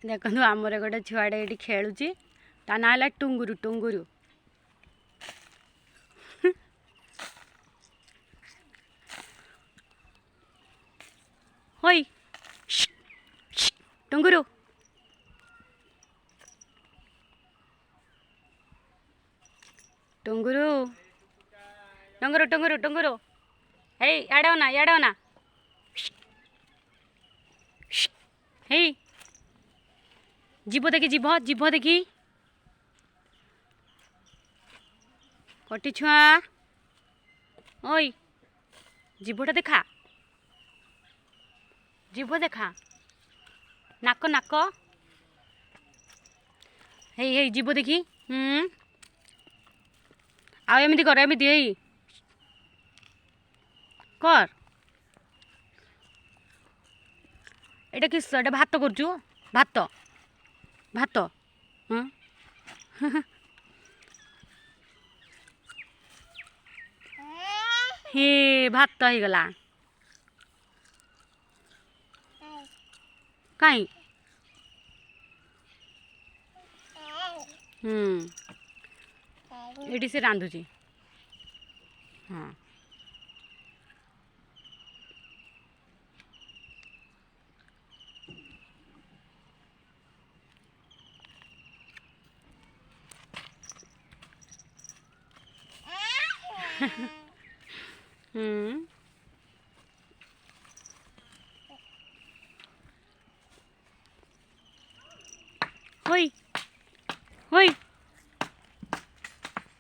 देखो आमर गोटे छुआटे ये खेलुची ता ना है टुंगुरु टुंगुरु होई टुंगुरु टुंगुरु टुंगुरु टुंगुरु टुंगुरु हे याडो ना हे जीव देखी जीव देखी कटी छुआ ओई जीवटा देखा जीव देखा नाक नाक हे जीव देखी आ एमती कर एमती कर एटा किस एटा भात करचु भात भात हे भात हो गला कहीं ये से रांधुची हाँ होई होई